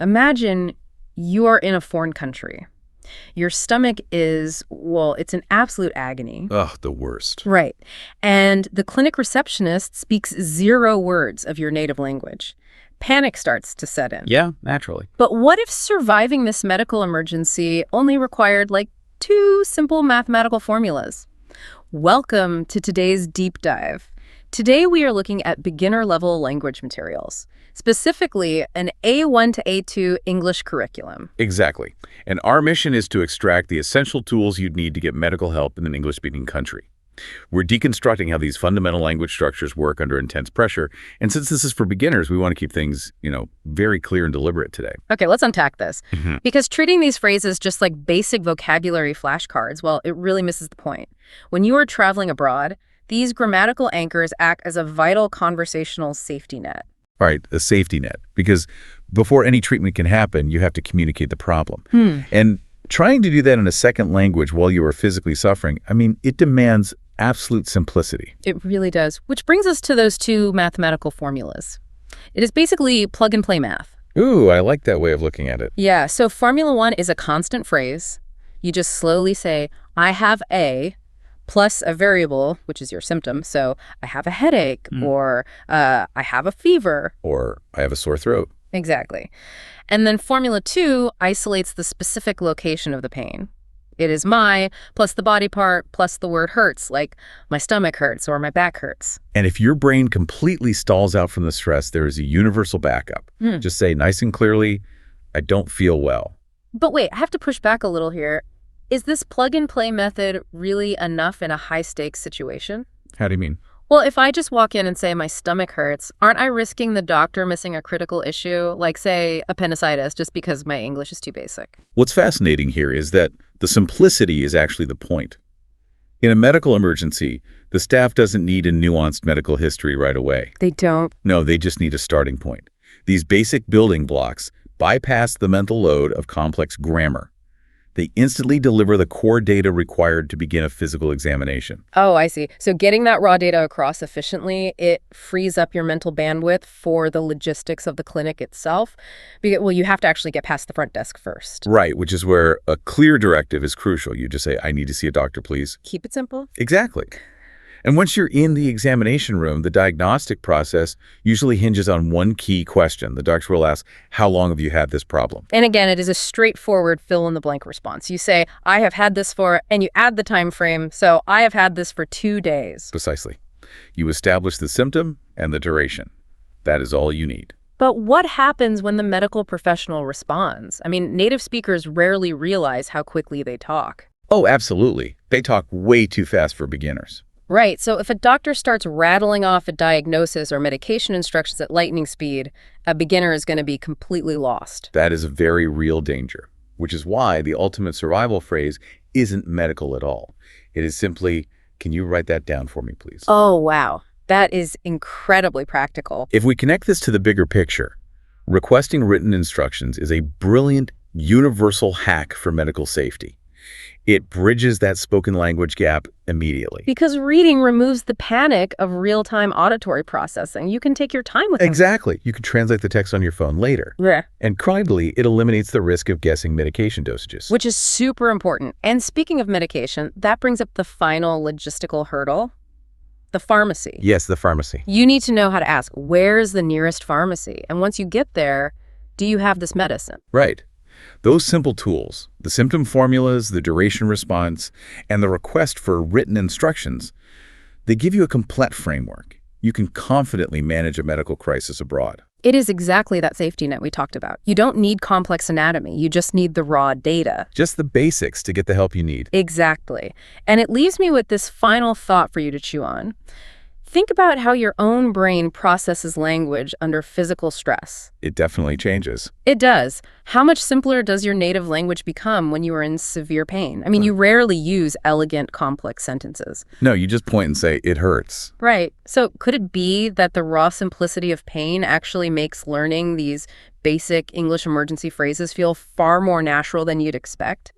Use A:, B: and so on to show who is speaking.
A: Imagine you are in a foreign country. Your stomach is, well, it's in absolute agony.
B: Ugh, the worst.
A: Right. And the clinic receptionist speaks 0 words of your native language. Panic starts to set in.
B: Yeah, naturally.
A: But what if surviving this medical emergency only required like 2 simple mathematical formulas? Welcome to today's deep dive. Today we are looking at beginner-level language materials, specifically an A1 to A2 English curriculum.
B: Exactly. And our mission is to extract the essential tools you'd need to get medical help in an English-speaking country. We're deconstructing how these fundamental language structures work under intense pressure. And since this is for beginners, we want to keep things, very clear and deliberate today.
A: Okay, let's unpack this. Because treating these phrases just like basic vocabulary flashcards, well, it really misses the point. When you are traveling abroad, these grammatical anchors act as a vital conversational safety net.
B: Right, a safety net. Because before any treatment can happen, you have to communicate the problem. And trying to do that in a second language while you are physically suffering, it demands absolute simplicity.
A: It really does. Which brings us to those 2 mathematical formulas. It is basically plug-and-play math.
B: Ooh, I like that way of looking at it.
A: Yeah, so Formula 1 is a constant phrase. You just slowly say, I have a, plus a variable, which is your symptom. So I have a headache, or I have a fever.
B: Or I have a sore throat.
A: Exactly. And then Formula 2 isolates the specific location of the pain. It is my, plus the body part, plus the word hurts, like my stomach hurts or my back hurts.
B: And if your brain completely stalls out from the stress, there is a universal backup. Just say nice and clearly, I don't feel well.
A: But wait, I have to push back a little here. Is this plug-and-play method really enough in a high-stakes situation?
B: How do you mean?
A: Well, if I just walk in and say my stomach hurts, aren't I risking the doctor missing a critical issue, like, say, appendicitis, just because my English is too basic?
B: What's fascinating here is that the simplicity is actually the point. In a medical emergency, the staff doesn't need a nuanced medical history right away.
A: They don't.
B: No, they just need a starting point. These basic building blocks bypass the mental load of complex grammar. They instantly deliver the core data required to begin a physical examination.
A: Oh, I see. So getting that raw data across efficiently, it frees up your mental bandwidth for the logistics of the clinic itself. Well, you have to actually get past the front desk first.
B: Right, which is where a clear directive is crucial. You just say, I need to see a doctor, please.
A: Keep it simple.
B: Exactly. And once you're in the examination room, the diagnostic process usually hinges on one key question. The doctor will ask, how long have you had this problem?
A: And again, it is a straightforward fill-in-the-blank response. You say, I have had this for, and you add the time frame, so I have had this for 2 days.
B: Precisely. You establish the symptom and the duration. That is all you need.
A: But what happens when the medical professional responds? Native speakers rarely realize how quickly they talk.
B: Oh, absolutely. They talk way too fast for beginners.
A: Right, so if a doctor starts rattling off a diagnosis or medication instructions at lightning speed, a beginner is going to be completely lost.
B: That is a very real danger, which is why the ultimate survival phrase isn't medical at all. It is simply, can you write that down for me, please?
A: Oh, wow. That is incredibly practical.
B: If we connect this to the bigger picture, requesting written instructions is a brilliant, universal hack for medical safety. It bridges that spoken language gap immediately.
A: Because reading removes the panic of real-time auditory processing. You can take your time with it.
B: Exactly. You can translate the text on your phone later.
A: Yeah.
B: And critically, it eliminates the risk of guessing medication dosages.
A: Which is super important. And speaking of medication, that brings up the final logistical hurdle, the pharmacy.
B: Yes, the pharmacy.
A: You need to know how to ask, where's the nearest pharmacy? And once you get there, do you have this medicine?
B: Right. Those simple tools, the symptom formulas, the duration response, and the request for written instructions, they give you a complete framework. You can confidently manage a medical crisis abroad.
A: It is exactly that safety net we talked about. You don't need complex anatomy. You just need the raw data.
B: Just the basics to get the help you need.
A: Exactly. And it leaves me with this final thought for you to chew on. Think about how your own brain processes language under physical stress.
B: It definitely changes.
A: It does. How much simpler does your native language become when you are in severe pain? You rarely use elegant, complex sentences.
B: No, you just point and say, it hurts.
A: Right. So could it be that the raw simplicity of pain actually makes learning these basic English emergency phrases feel far more natural than you'd expect?